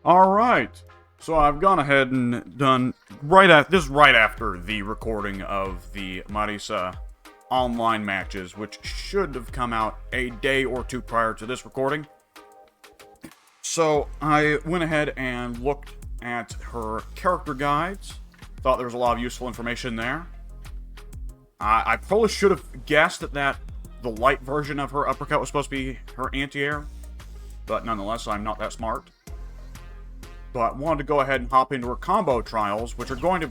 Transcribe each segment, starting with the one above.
Alright, so I've gone ahead and done, this is right after the recording of the Marisa online matches, which should have come out a day or two prior to this recording. So I went ahead and looked at her character guides, thought there was a lot of useful information there. I probably should have guessed that the light version of her uppercut was supposed to be her anti-air, but nonetheless, I'm not that smart. But wanted to go ahead and hop into her combo trials, which are going to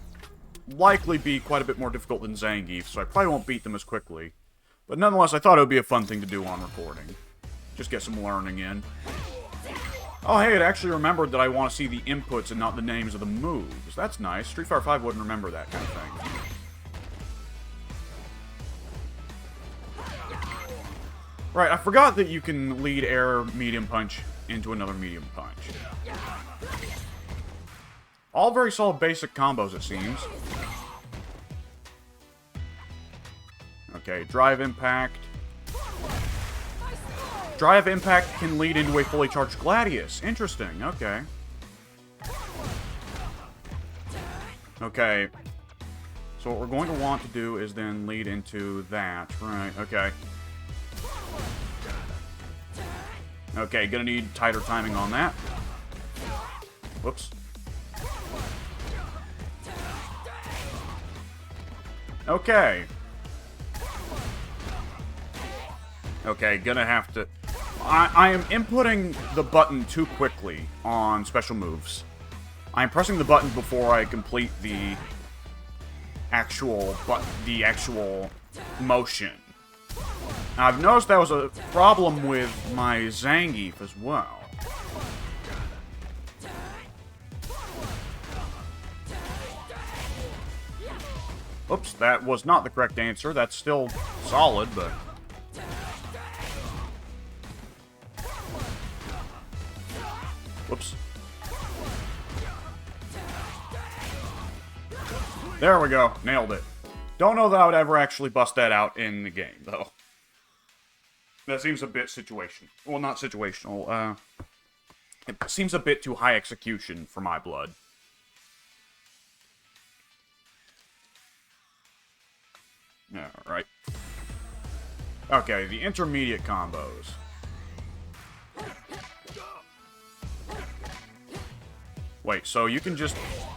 likely be quite a bit more difficult than Zangief, so I probably won't beat them as quickly. But nonetheless, I thought it would be a fun thing to do on recording. Just get some learning in. Oh hey, it actually remembered that I want to see the inputs and not the names of the moves. That's nice. Street Fighter V wouldn't remember that kind of thing. Right, I forgot that you can lead air medium punch into another medium punch. All very solid basic combos, it seems. Okay, drive impact. Drive impact can lead into a fully charged Gladius. Interesting, okay. Okay. So what we're going to want to do is then lead into that. Right, okay. Okay, gonna need tighter timing on that. Whoops. Okay. Okay, gonna have to... I am inputting the button too quickly on special moves. I'm pressing the button before I complete the actual motion. Now, I've noticed that was a problem with my Zangief as well. Oops, that was not the correct answer. That's still solid, but... Whoops. There we go. Nailed it. Don't know that I would ever actually bust that out in the game, though. That seems a bit situational. Well, not situational. It seems a bit too high execution for my blood. Alright. Okay, the intermediate combos. Wait, so you can just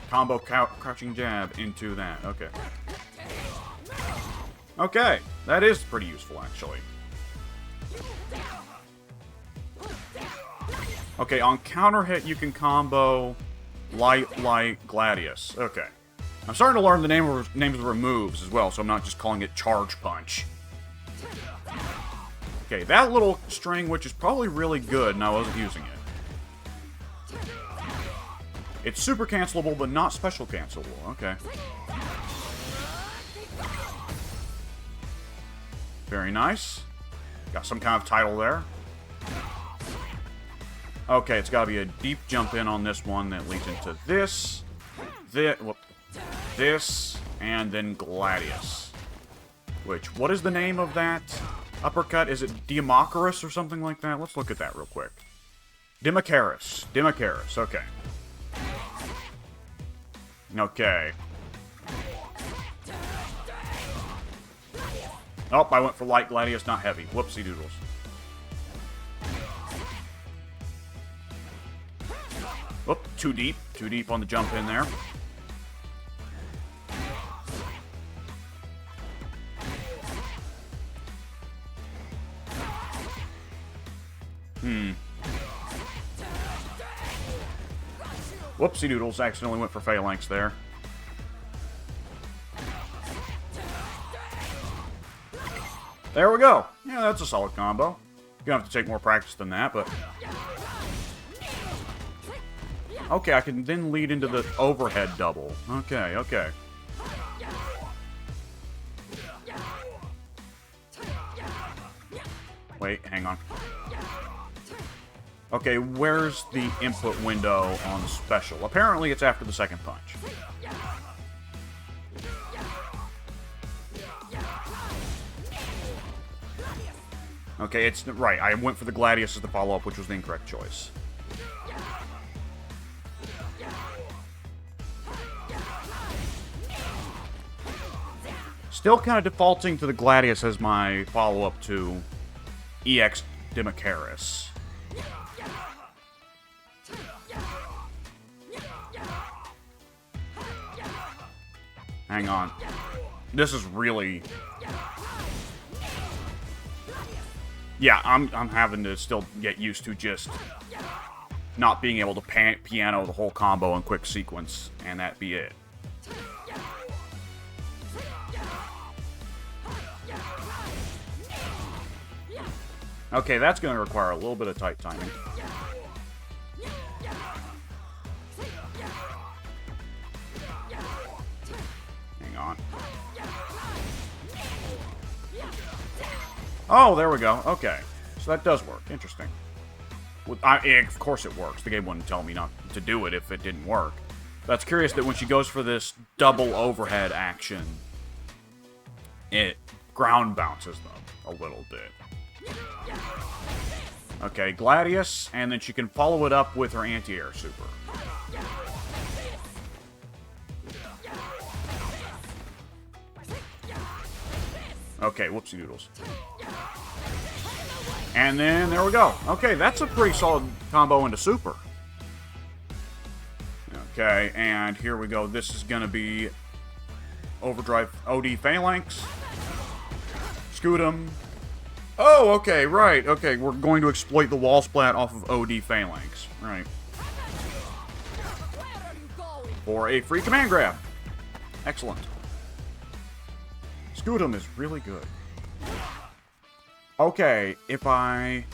combo crouching jab into that. Okay. Okay, that is pretty useful, actually. Okay, on counter hit, you can combo light, Gladius. Okay. I'm starting to learn the names of her moves as well, so I'm not just calling it Charge Punch. Okay, that little string, which is probably really good, and I wasn't using it. It's super cancelable, but not special cancelable. Okay. Very nice. Got some kind of title there. Okay, it's got to be a deep jump in on this one that leads into this, this, and then Gladius. Which, what is the name of that uppercut? Is it Democaris or something like that? Let's look at that real quick. Democaris. Democaris, okay. Okay. Oh, I went for light Gladius, not heavy. Whoopsie doodles. Oop, too deep. Too deep on the jump in there. Whoopsie doodles, accidentally went for phalanx there. There we go. Yeah, that's a solid combo. You're gonna have to take more practice than that, but... Okay, I can then lead into the overhead double. Okay, okay. Wait, hang on. Okay, where's the input window on special? Apparently it's after the second punch. Okay, it's right. I went for the Gladius as the follow-up, which was the incorrect choice. Still kind of defaulting to the Gladius as my follow-up to EX Demacaris. Hang on. This is really... Yeah, I'm having to still get used to just not being able to piano the whole combo in quick sequence, and that be it. Okay, that's going to require a little bit of tight timing. Hang on. Oh, there we go. Okay. So that does work. Interesting. Of course it works. The game wouldn't tell me not to do it if it didn't work. That's curious that when she goes for this double overhead action, it ground bounces them a little bit. Okay, Gladius, and then she can follow it up with her anti-air super. Okay, whoopsie doodles. And then, there we go. Okay, that's a pretty solid combo into super. Okay, and here we go. This is going to be Overdrive OD Phalanx. Scoot him. Oh, okay, right. Okay, we're going to exploit the wall splat off of OD Phalanx. Right. For a free command grab. Excellent. Scoot him is really good. Okay, if I...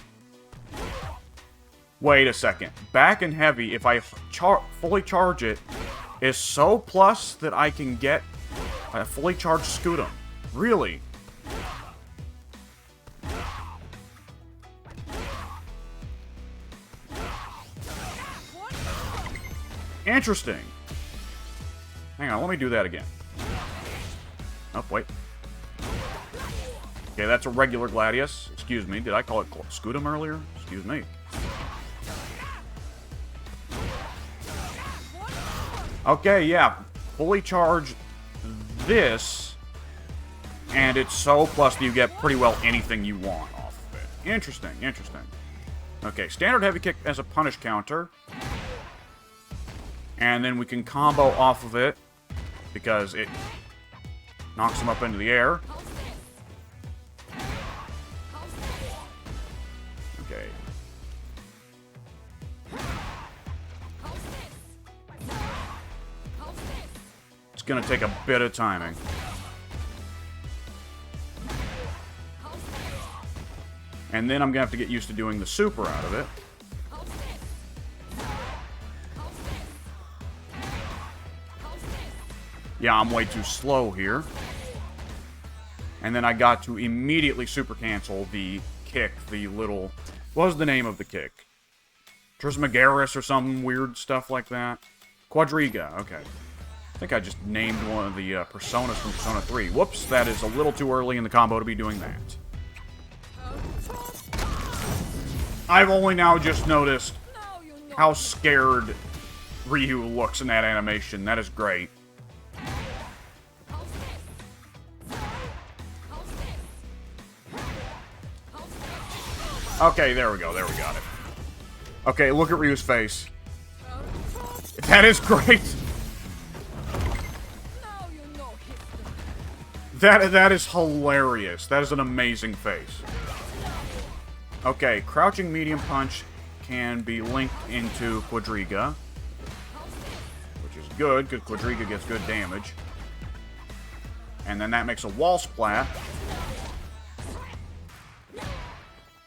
Wait a second. Back and heavy, if I fully charge it, is so plus that I can get a fully charged Scootum. Really? Interesting. Hang on, let me do that again. Oh, wait. Okay, that's a regular Gladius. Excuse me, did I call it Scootum earlier? Excuse me. Okay, yeah. Fully charge this, and it's so plus that you get pretty well anything you want off of it. Interesting, interesting. Okay, standard heavy kick as a punish counter. And then we can combo off of it, because it knocks them up into the air. Okay. It's gonna take a bit of timing. And then I'm gonna have to get used to doing the super out of it. Yeah, I'm way too slow here. And then I got to immediately super cancel the kick, the little... What was the name of the kick? Trismegaris or some weird stuff like that? Quadriga, okay. I think I just named one of the personas from Persona 3. Whoops, that is a little too early in the combo to be doing that. I've only now just noticed how scared Ryu looks in that animation. That is great. Okay, there we go. There we got it. Okay, look at Ryu's face. That is great. That is hilarious. That is an amazing face. Okay, crouching medium punch can be linked into Quadriga, which is good because Quadriga gets good damage. And then that makes a wall splat.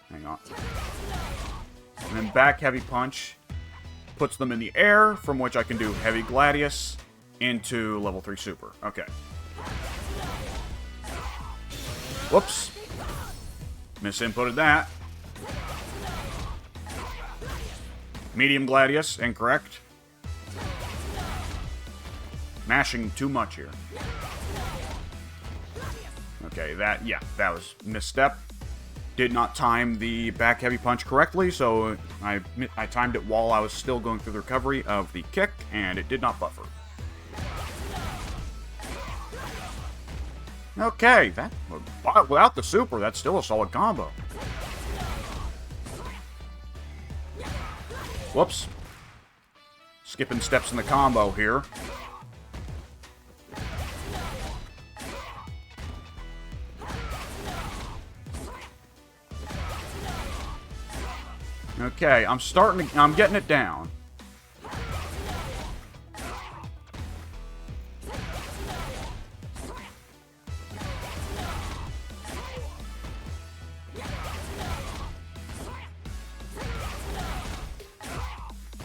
Hang on. And then back heavy punch puts them in the air, from which I can do heavy Gladius into level 3 super. Okay. Whoops. Misinputted that. Medium Gladius, incorrect. Mashing too much here. Okay, that was misstep. Did not time the back heavy punch correctly, so I timed it while I was still going through the recovery of the kick, and it did not buffer. Okay, that without the super, that's still a solid combo. Whoops. Skipping steps in the combo here. Okay, I'm getting it down.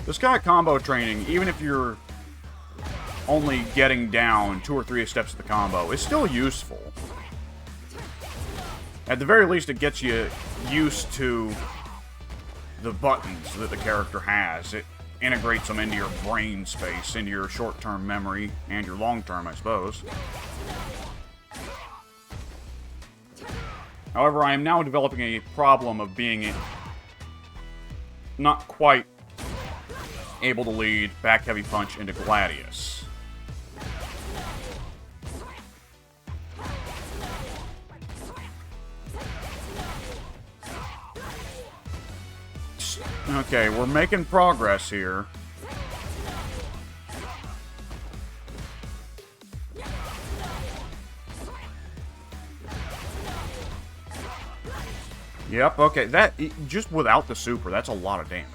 This kind of combo training, even if you're only getting down 2 or 3 steps of the combo, is still useful. At the very least, it gets you used to the buttons that the character has. It integrates them into your brain space, into your short-term memory, and your long-term, I suppose. However, I am now developing a problem of being not quite able to lead back heavy punch into Gladius. Okay, we're making progress here. Yep, okay, that, just without the super, that's a lot of damage.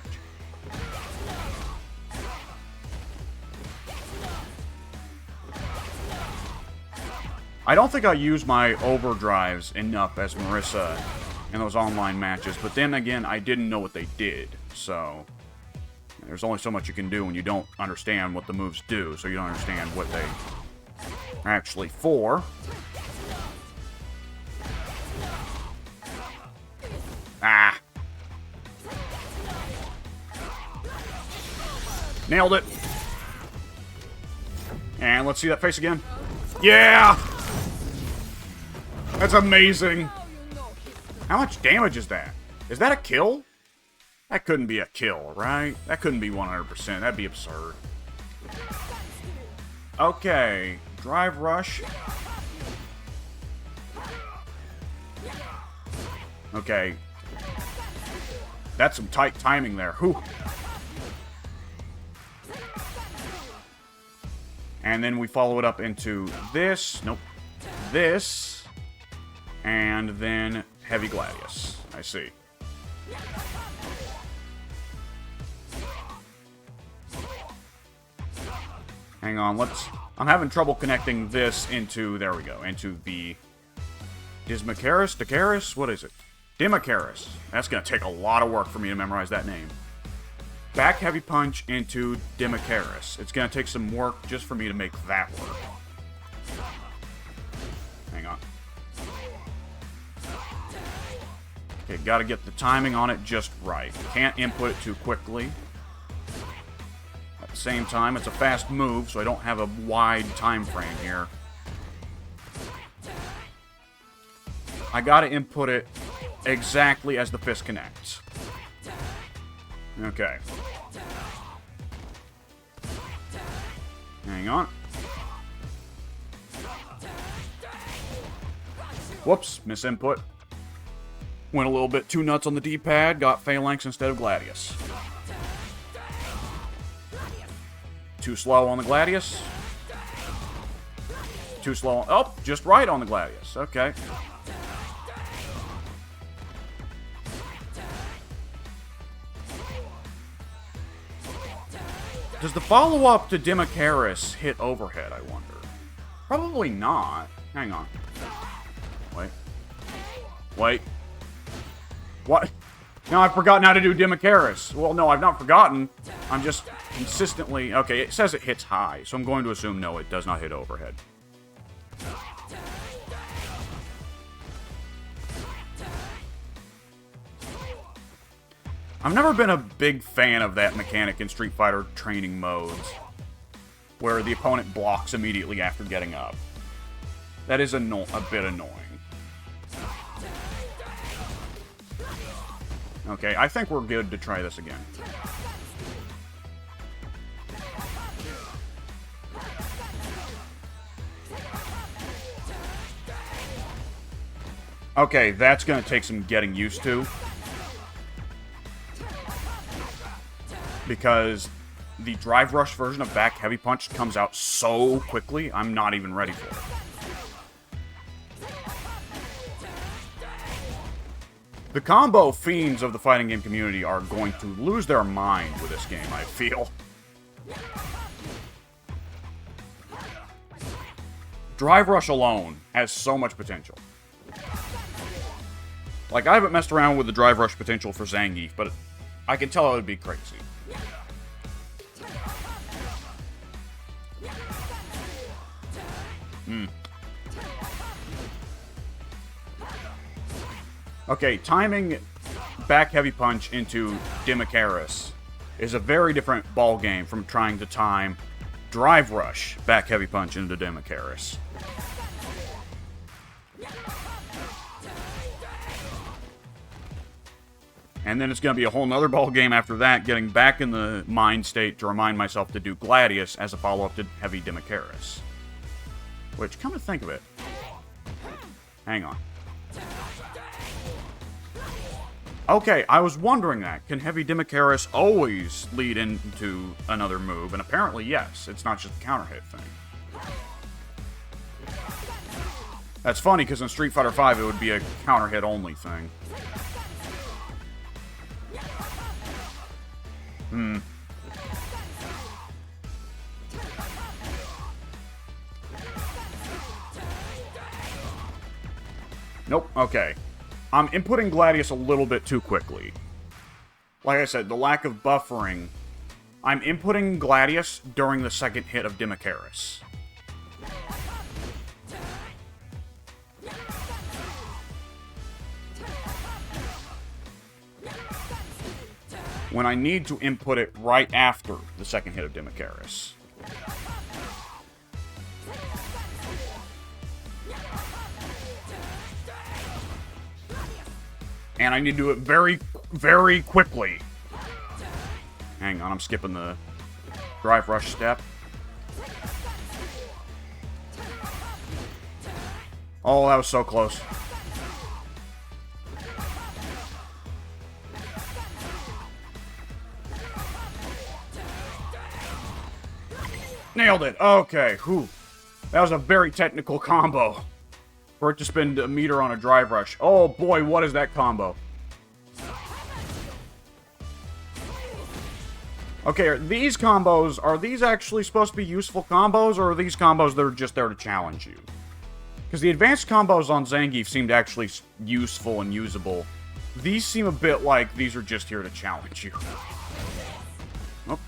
I don't think I use my overdrives enough as Marisa in those online matches, but then again, I didn't know what they did, so there's only so much you can do when you don't understand what the moves do, so you don't understand what they are actually for. Ah! Nailed it! And let's see that face again. Yeah! That's amazing! How much damage is that? Is that a kill? That couldn't be a kill, right? That couldn't be 100%. That'd be absurd. Okay. Drive rush. Okay. That's some tight timing there. Whew. And then we follow it up into this. Nope. This. And then heavy Gladius. I see. Hang on, I'm having trouble connecting this into, there we go, into the Dismacaris? Dacaris? What is it? Dimicaris. That's gonna take a lot of work for me to memorize that name. Back heavy punch into Dimicaris. It's gonna take some work just for me to make that work. Hang on. Okay, gotta get the timing on it just right. Can't input it too quickly. At the same time, it's a fast move, so I don't have a wide time frame here. I gotta input it exactly as the fist connects. Okay. Hang on. Whoops, misinput. Went a little bit too nuts on the D-pad, got Phalanx instead of Gladius. Too slow on the Gladius. Too slow. Oh, just right on the Gladius. Okay. Does the follow-up to Dimicaris hit overhead, I wonder? Probably not. Hang on. Wait. Wait. What? Now I've forgotten how to do Dimicaris. Well, no, I've not forgotten. I'm just consistently... Okay, it says it hits high, so I'm going to assume no, it does not hit overhead. I've never been a big fan of that mechanic in Street Fighter training modes, where the opponent blocks immediately after getting up. That is a bit annoying. Okay, I think we're good to try this again. Okay, that's gonna take some getting used to. Because the Drive Rush version of Back Heavy Punch comes out so quickly, I'm not even ready for it. The combo fiends of the fighting game community are going to lose their mind with this game, I feel. Drive Rush alone has so much potential. Like, I haven't messed around with the Drive Rush potential for Zangief, but I can tell it would be crazy. Okay, timing Back Heavy Punch into Dimicaris is a very different ball game from trying to time Drive Rush Back Heavy Punch into Dimicaris. And then it's going to be a whole nother ball game after that, getting back in the mind state to remind myself to do Gladius as a follow-up to Heavy Dimicaris. Which, come to think of it... Hang on. Okay, I was wondering that. Can Heavy Dimicaris always lead into another move? And apparently, yes. It's not just a counter hit thing. That's funny, because in Street Fighter V, it would be a counter hit only thing. Nope, okay. I'm inputting Gladius a little bit too quickly. Like I said, the lack of buffering. I'm inputting Gladius during the second hit of Dimicaris. When I need to input it right after the second hit of Dimicaris. And I need to do it very, very quickly. Hang on, I'm skipping the Drive Rush step. Oh, that was so close. Nailed it. Okay, whew. That was a very technical combo. For it to spend a meter on a Drive Rush. Oh boy, what is that combo? Okay, are these combos, are these actually supposed to be useful combos, or are these combos that are just there to challenge you? Because the advanced combos on Zangief seemed actually useful and usable. These seem a bit like these are just here to challenge you. Oh.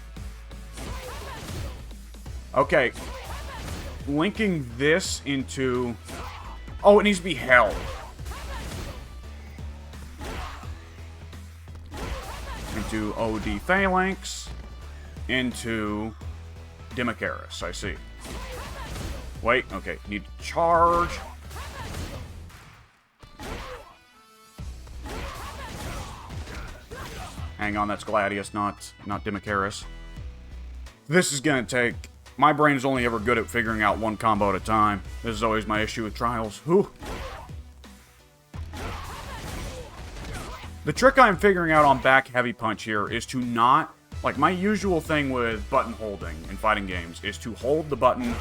Okay. Linking this into... Oh, it needs to be held. Into OD Phalanx. Into Dimicaris, I see. Wait, okay. Need to charge. Hang on, that's Gladius, not Dimicaris. This is gonna take... My brain is only ever good at figuring out one combo at a time. This is always my issue with Trials. Whew. The trick I'm figuring out on Back Heavy Punch here is to not... Like, my usual thing with button holding in fighting games is to hold the button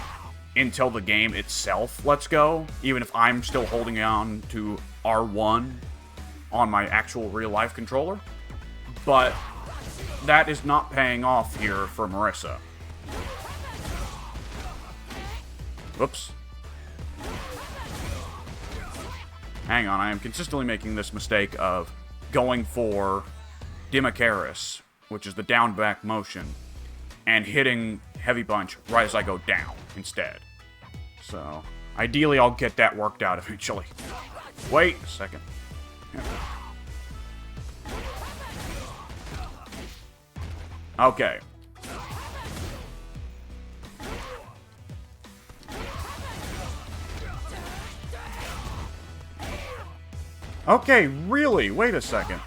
until the game itself lets go, even if I'm still holding on to R1 on my actual real-life controller. But that is not paying off here for Marisa. Whoops. Hang on, I am consistently making this mistake of going for Dimicaris, which is the down-back motion, and hitting Heavy Punch right as I go down instead. So, ideally I'll get that worked out eventually. Wait a second. Okay. Okay, really? Wait a second.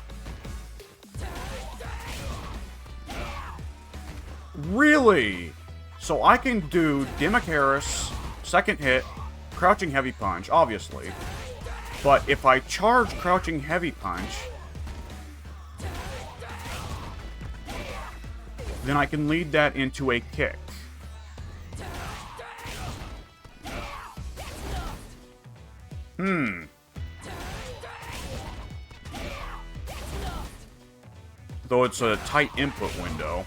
Really? So I can do Dimicaris, second hit, crouching Heavy Punch, obviously. But if I charge crouching heavy punch, then I can lead that into a kick. Though it's a tight input window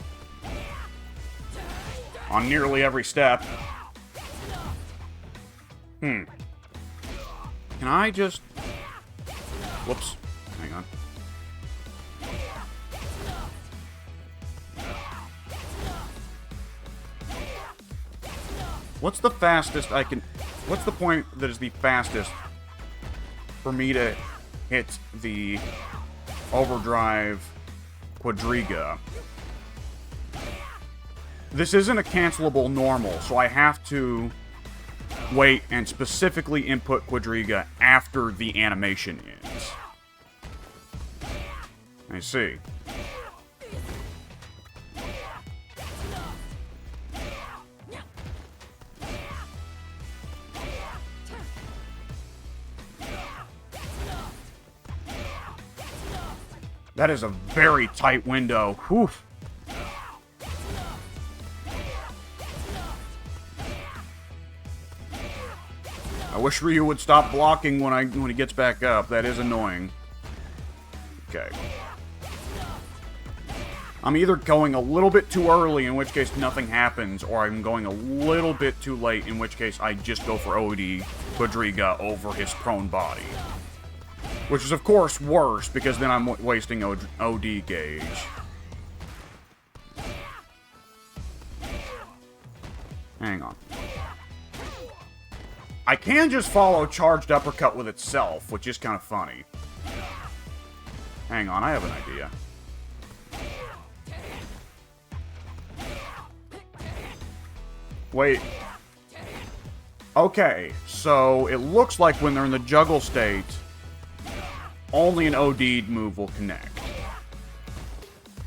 on nearly every step. Can I just... Whoops. Hang on. What's the fastest I can... What's the point that is the fastest for me to hit the overdrive quadriga? This isn't a cancelable normal, so I have to wait and specifically input quadriga after the animation ends. I see. That is a very tight window. Whew. I wish Ryu would stop blocking when he gets back up. That is annoying. Okay. I'm either going a little bit too early, in which case nothing happens, or I'm going a little bit too late, in which case I just go for OD quadriga over his prone body. Which is, of course, worse, because then I'm wasting OD gauge. Hang on. I can just follow charged uppercut with itself, which is kind of funny. Hang on, I have an idea. Wait. Okay, so it looks like when they're in the juggle state, only an OD'd move will connect.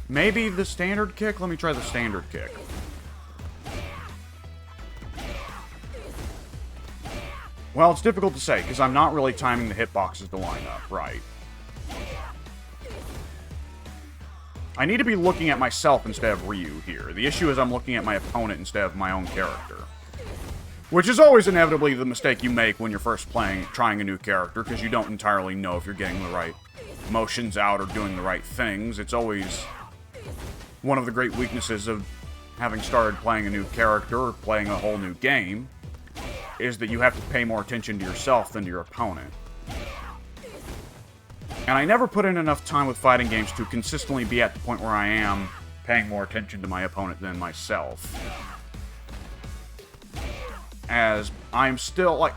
Maybe the standard kick? Let me try the standard kick. Well, it's difficult to say, because I'm not really timing the hitboxes to line up right. I need to be looking at myself instead of Ryu here. The issue is I'm looking at my opponent instead of my own character. Which is always inevitably the mistake you make when you're first trying a new character, because you don't entirely know if you're getting the right motions out or doing the right things. It's always one of the great weaknesses of having started playing a new character or playing a whole new game, is that you have to pay more attention to yourself than to your opponent. And I never put in enough time with fighting games to consistently be at the point where I am paying more attention to my opponent than myself. As I'm still, like,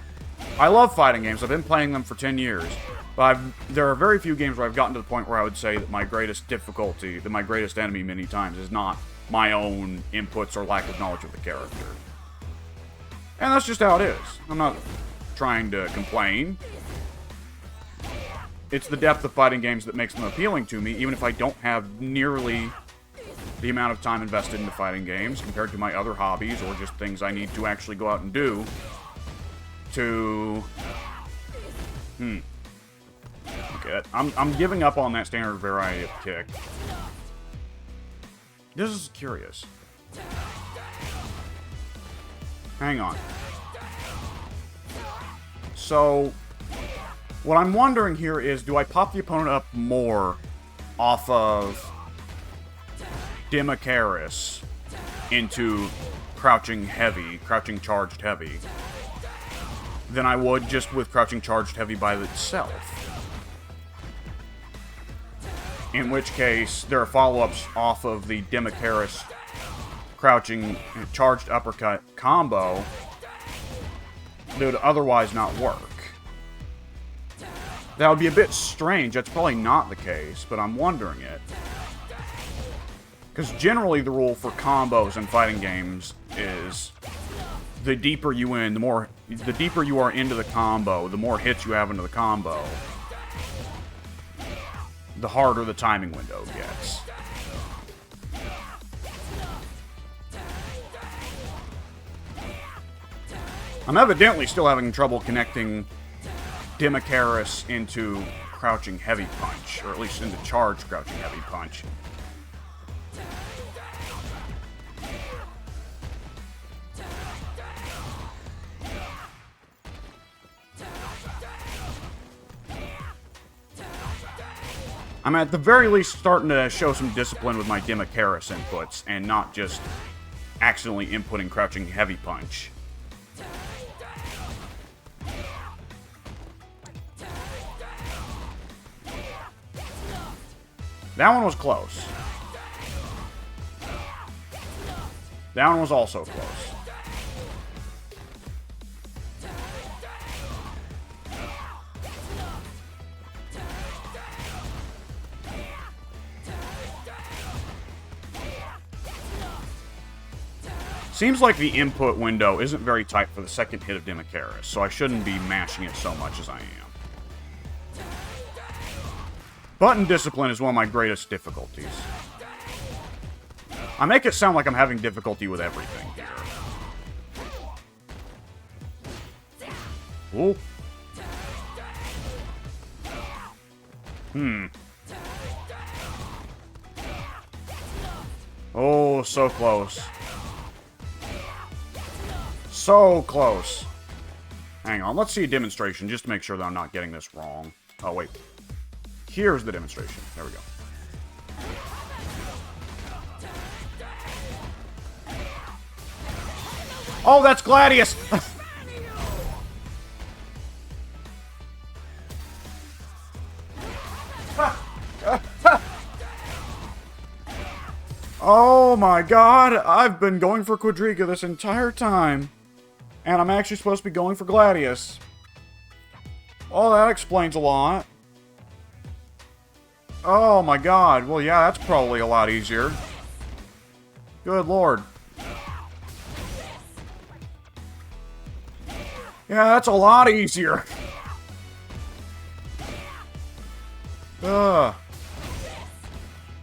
I love fighting games. I've been playing them for 10 years. But there are very few games where I've gotten to the point where I would say that my greatest difficulty, that my greatest enemy many times, is not my own inputs or lack of knowledge of the character. And that's just how it is. I'm not trying to complain. It's the depth of fighting games that makes them appealing to me, even if I don't have nearly the amount of time invested into fighting games compared to my other hobbies or just things I need to actually go out and do to... Okay, I'm giving up on that standard variety of kick. This is curious. Hang on. So, what I'm wondering here is, do I pop the opponent up more off of Demacaris into crouching charged heavy, than I would just with crouching charged heavy by itself? In which case, there are follow-ups off of the Demacaris crouching charged uppercut combo that would otherwise not work. That would be a bit strange. That's probably not the case, but I'm wondering it. Because generally the rule for combos in fighting games is the deeper you are into the combo, the more hits you have into the combo, the harder the timing window gets. I'm evidently still having trouble connecting Demicaris into Crouching Heavy Punch, or at least into Charge Crouching Heavy Punch. I'm at the very least starting to show some discipline with my Demicaris inputs, and not just accidentally inputting Crouching Heavy Punch. That one was close. That one was also close. Seems like the input window isn't very tight for the second hit of Demicaris, so I shouldn't be mashing it so much as I am. Button discipline is one of my greatest difficulties. I make it sound like I'm having difficulty with everything here. Ooh. Oh, so close. So close. Hang on, let's see a demonstration just to make sure that I'm not getting this wrong. Oh, wait. Here's the demonstration. There we go. Oh, that's Gladius! Oh my god, I've been going for Quadriga this entire time. And I'm actually supposed to be going for Gladius. Oh, that explains a lot. Oh my god, well yeah, that's probably a lot easier. Good lord. Yeah, that's a lot easier. Ugh.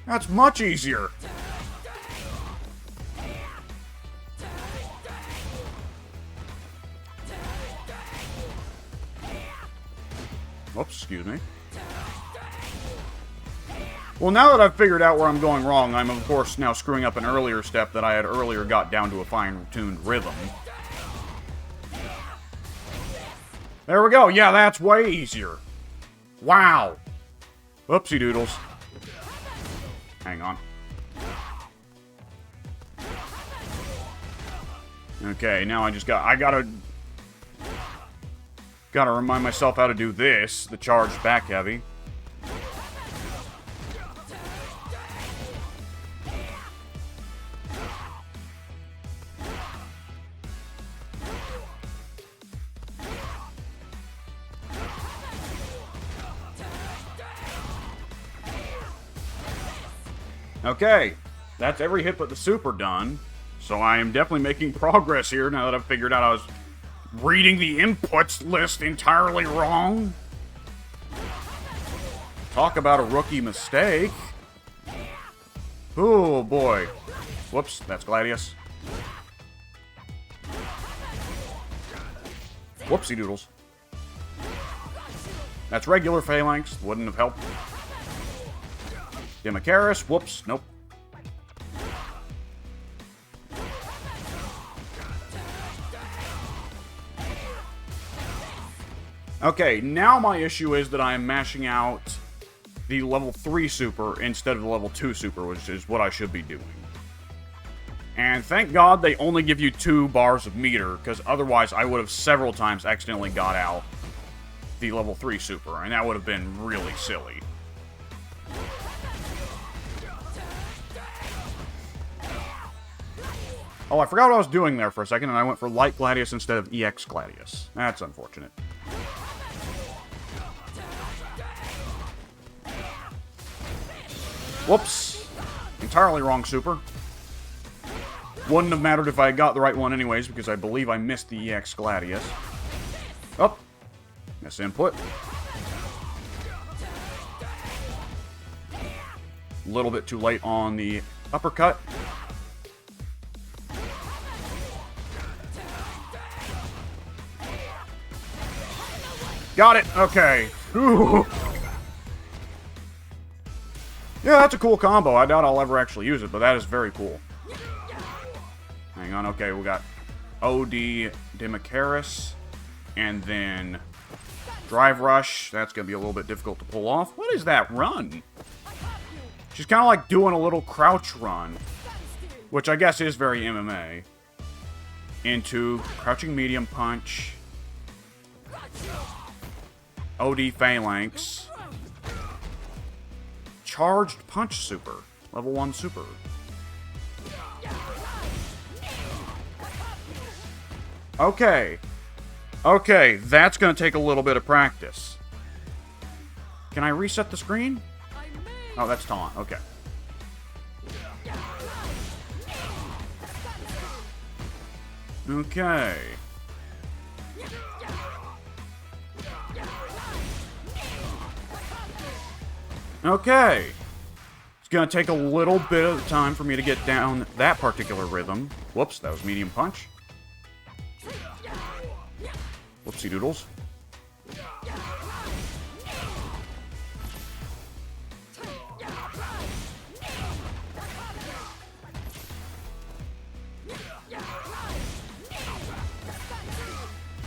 That's much easier. Oops, excuse me. Well, now that I've figured out where I'm going wrong, I'm of course now screwing up an earlier step that I had earlier got down to a fine-tuned rhythm. There we go. Yeah, that's way easier. Wow. Whoopsie doodles. Hang on. Okay, now I gotta remind myself how to do this, the charge back heavy. Okay, that's every hit but the super done. So I am definitely making progress here now that I've figured out I was reading the inputs list entirely wrong. Talk about a rookie mistake. Oh boy. Whoops, that's Gladius. Whoopsie doodles. That's regular Phalanx. Wouldn't have helped. Demicaris. Whoops. Nope. Okay, now my issue is that I am mashing out the level 3 super instead of the level 2 super, which is what I should be doing. And thank God they only give you 2 bars of meter, because otherwise I would have several times accidentally got out the level 3 super, and that would have been really silly. Oh, I forgot what I was doing there for a second, and I went for Light Gladius instead of EX Gladius. That's unfortunate. Whoops. Entirely wrong super. Wouldn't have mattered if I got the right one anyways, because I believe I missed the EX Gladius. Oh. Miss input. A little bit too late on the uppercut. Got it. Okay. Ooh. Yeah, that's a cool combo. I doubt I'll ever actually use it, but that is very cool. Hang on. Okay, we got OD Demicaris, and then Drive Rush. That's going to be a little bit difficult to pull off. What is that run? She's kind of like doing a little crouch run, which I guess is very MMA. Into Crouching Medium Punch. OD Phalanx. Charged Punch Super. Level 1 Super. Okay. Okay, that's going to take a little bit of practice. Can I reset the screen? Oh, that's taunt. Okay. Okay. Okay. It's going to take a little bit of time for me to get down that particular rhythm. Whoops, that was medium punch. Whoopsie doodles.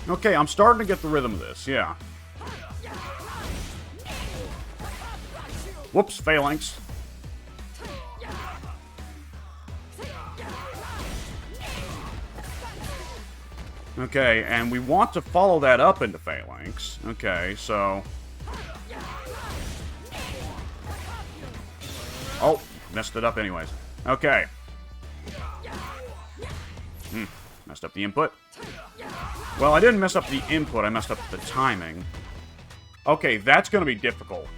Okay, I'm starting to get the rhythm of this, yeah. Whoops, Phalanx. Okay, and we want to follow that up into Phalanx. Okay, so... Oh, messed it up anyways. Okay. Messed up the input. Well, I didn't mess up the input, I messed up the timing. Okay, that's gonna be difficult.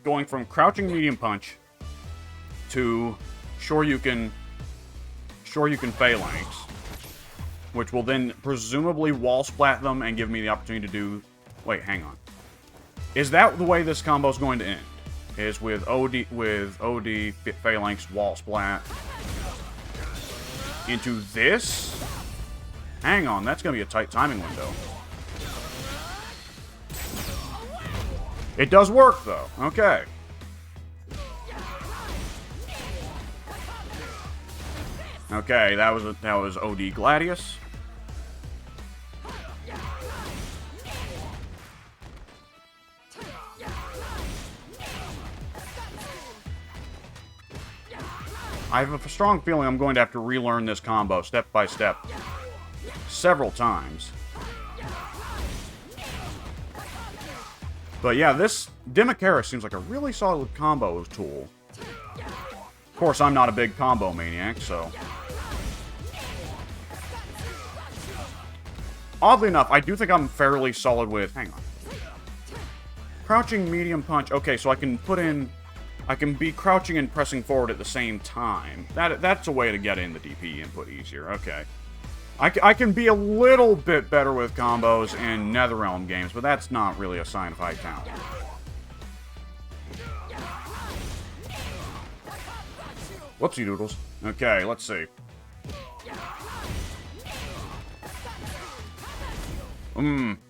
Going from Crouching Medium Punch to Shoryuken Phalanx, which will then presumably wall splat them and give me the opportunity to do... Wait, hang on. Is that the way this combo is going to end? Is with OD Phalanx wall splat into this? Hang on, that's going to be a tight timing window. It does work, though. Okay. Okay, that was OD Gladius. I have a strong feeling I'm going to have to relearn this combo step by step several times. But yeah, this Demicaris seems like a really solid combo tool. Of course, I'm not a big combo maniac, so... Oddly enough, I do think I'm fairly solid with... Hang on. Crouching Medium Punch. Okay, so I can put in... I can be crouching and pressing forward at the same time. That's a way to get in the DP input easier. Okay. I can be a little bit better with combos in NetherRealm games, but that's not really a sign of high talent. Whoopsie doodles. Okay, let's see.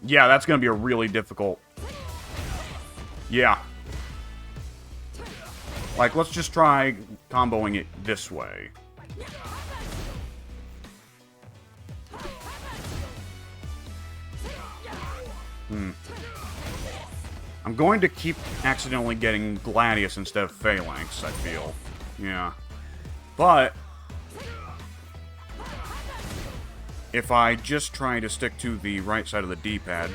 Yeah, that's gonna be a really difficult... Yeah. Like, let's just try comboing it this way. I'm going to keep accidentally getting Gladius instead of Phalanx, I feel. Yeah. But... if I just try to stick to the right side of the D-pad,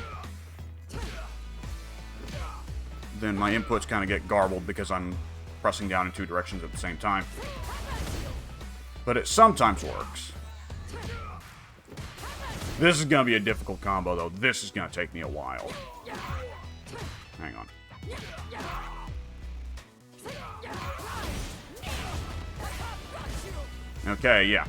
then my inputs kind of get garbled because I'm pressing down in two directions at the same time. But it sometimes works. This is going to be a difficult combo, though. This is going to take me a while. Hang on. Okay, yeah.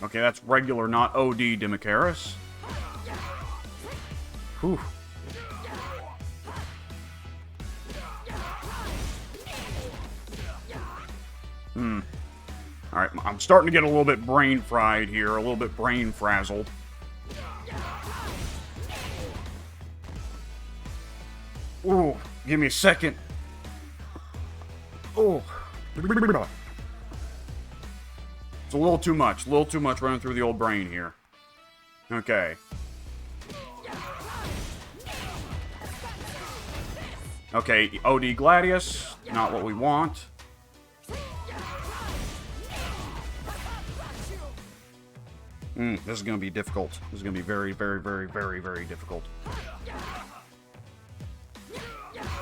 Okay, that's regular, not OD Demicaris. Whew. Alright, I'm starting to get a little bit brain fried here, a little bit brain frazzled. Ooh, give me a second. Oh. It's a little too much running through the old brain here. Okay. Okay, OD Gladius, not what we want. This is going to be difficult. This is going to be very, very, very, very, very difficult.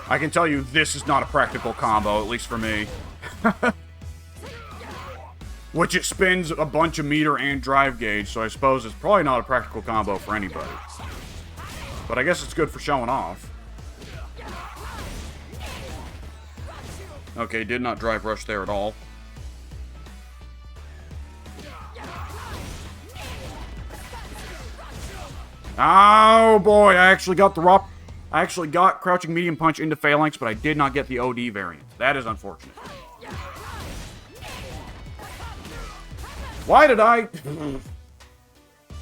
I can tell you this is not a practical combo, at least for me. Which it spins a bunch of meter and drive gauge, so I suppose it's probably not a practical combo for anybody. But I guess it's good for showing off. Okay, did not drive rush there at all. Oh boy, I actually got crouching medium punch into phalanx, but I did not get the OD variant. That is unfortunate. Why did I...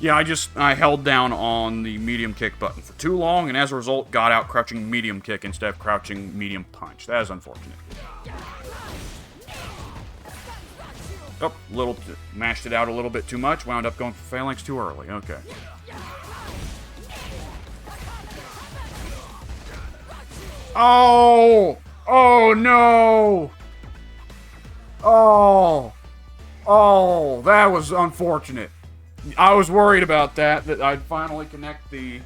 Yeah, I held down on the medium kick button for too long, and as a result, got out crouching medium kick instead of crouching medium punch. That is unfortunate. Oh, mashed it out a little bit too much. Wound up going for phalanx too early. Okay. Oh! Oh, no! Oh! Oh, that was unfortunate. I was worried about that I'd finally connect the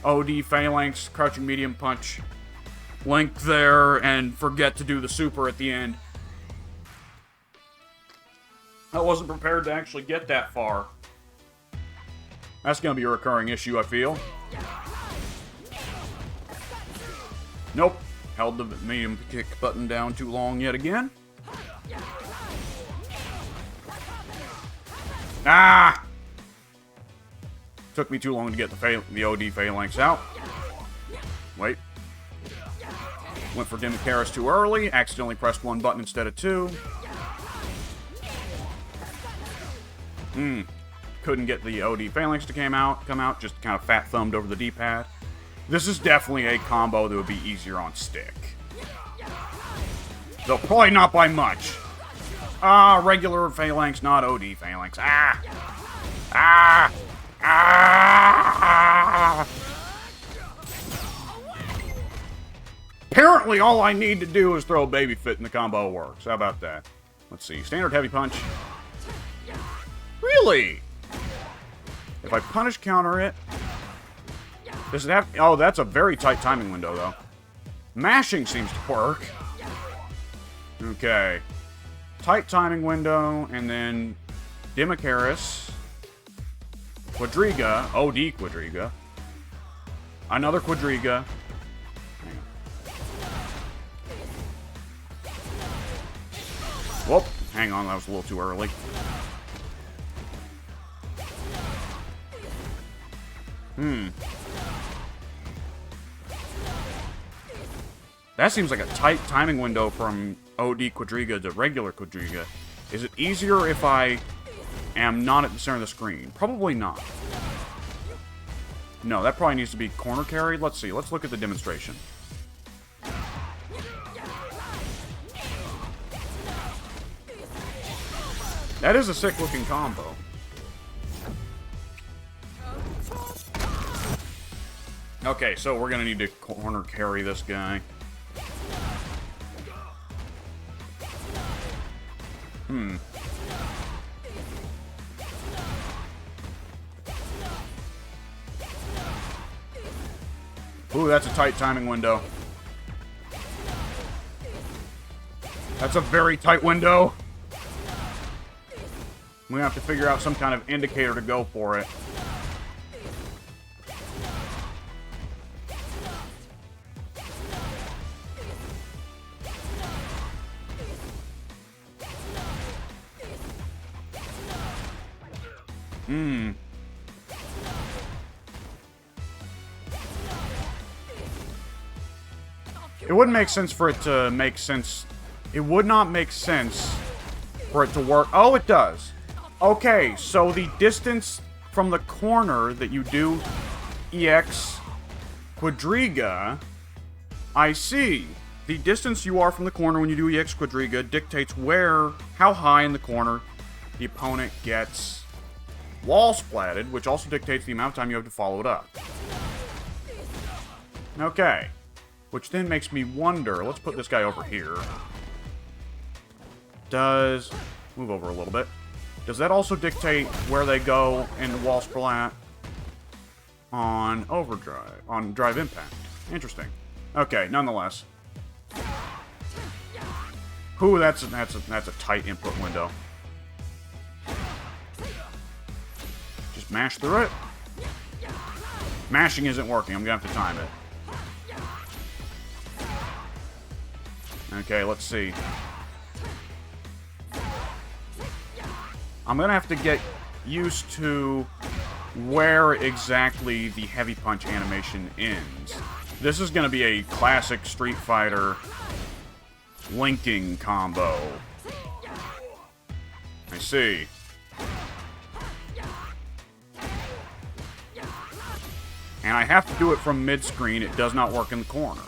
OD Phalanx Crouching Medium Punch link there and forget to do the super at the end. I wasn't prepared to actually get that far. That's going to be a recurring issue, I feel. Nope. Held the medium kick button down too long yet again. Ah! Took me too long to get the OD Phalanx out. Wait. Went for Demicaris too early. Accidentally pressed one button instead of two. Couldn't get the OD Phalanx to come out. Just kind of fat thumbed over the D-pad. This is definitely a combo that would be easier on stick. Though probably not by much. Ah, regular Phalanx, not OD Phalanx. Ah! Ah! Ah! Apparently, all I need to do is throw a baby fit and the combo works. How about that? Let's see. Standard heavy punch. Really? If I punish counter it... Does it have... Oh, that's a very tight timing window, though. Mashing seems to work. Okay. Tight timing window, and then... Demicaris. Quadriga. OD Quadriga. Another Quadriga. Hang on. Whoop. Hang on, that was a little too early. That seems like a tight timing window from OD Quadriga to regular Quadriga. Is it easier if I am not at the center of the screen? Probably not. No, that probably needs to be corner carried. Let's see. Let's look at the demonstration. That is a sick-looking combo. Okay, so we're gonna need to corner carry this guy. Ooh, that's a tight timing window. That's a very tight window. We have to figure out some kind of indicator to go for it. It wouldn't make sense for it to make sense. It would not make sense for it to work. Oh, it does. Okay, so the distance from the corner that you do EX Quadriga, I see. The distance you are from the corner when you do EX Quadriga dictates how high in the corner the opponent gets wall splatted, which also dictates the amount of time you have to follow it up. Okay. Which then makes me wonder, let's put this guy over here. Move over a little bit. Does that also dictate where they go in the wall splat on overdrive, on drive impact? Interesting. Okay, nonetheless. Ooh, that's a tight input window. Just mash through it. Mashing isn't working. I'm gonna have to time it. Okay, let's see. I'm gonna have to get used to where exactly the heavy punch animation ends. This is gonna be a classic Street Fighter linking combo. I see. And I have to do it from mid-screen. It does not work in the corner.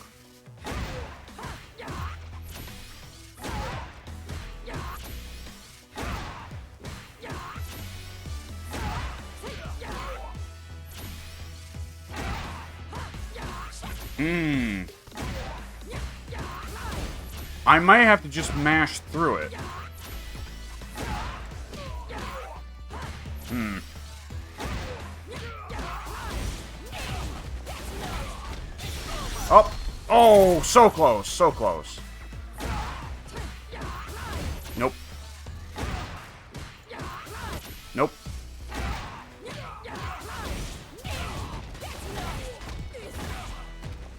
I might have to just mash through it. Oh! Oh, so close, so close. Nope. Nope.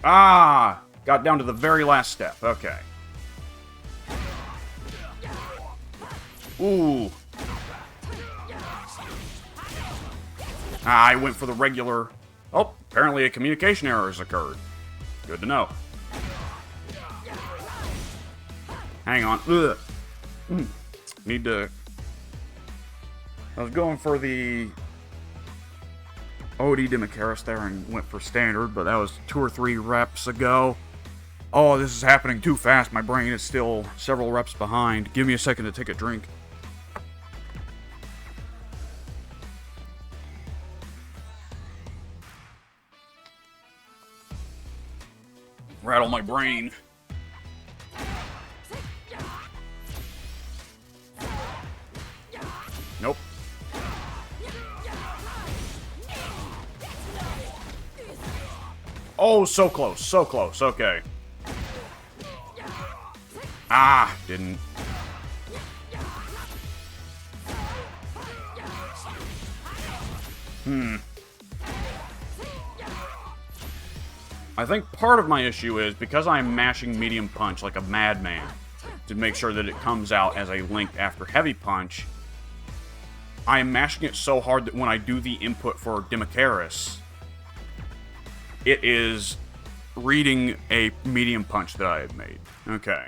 Ah! Got down to the very last step. Okay. Ooh. Ah, I went for the regular... Oh, apparently a communication error has occurred. Good to know. Hang on. Ugh. Need to... I was going for the... OD Demicharis there and went for standard, but that was 2 or 3 reps ago. Oh, this is happening too fast. My brain is still several reps behind. Give me a second to take a drink. Rattle my brain. Nope. Oh, so close, so close. Okay. Ah, didn't. I think part of my issue is because I'm mashing medium punch like a madman to make sure that it comes out as a link after heavy punch, I am mashing it so hard that when I do the input for Demicharis, it is reading a medium punch that I have made. Okay.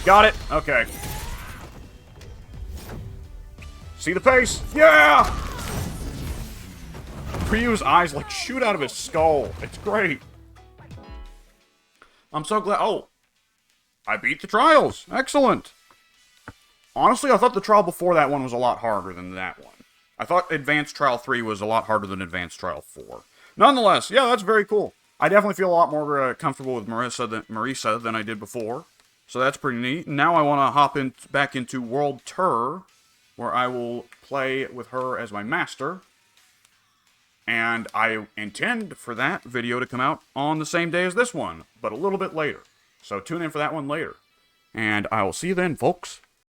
Got it. Okay. See the pace? Yeah! Ryu's eyes like shoot out of his skull. It's great. I'm so glad. Oh, I beat the trials. Excellent. Honestly, I thought the trial before that one was a lot harder than that one. I thought Advanced Trial 3 was a lot harder than Advanced Trial 4. Nonetheless, yeah, that's very cool. I definitely feel a lot more comfortable with Marisa than I did before. So that's pretty neat. Now I want to hop back into World Tour, where I will play with her as my master. And I intend for that video to come out on the same day as this one, but a little bit later. So tune in for that one later. And I will see you then, folks.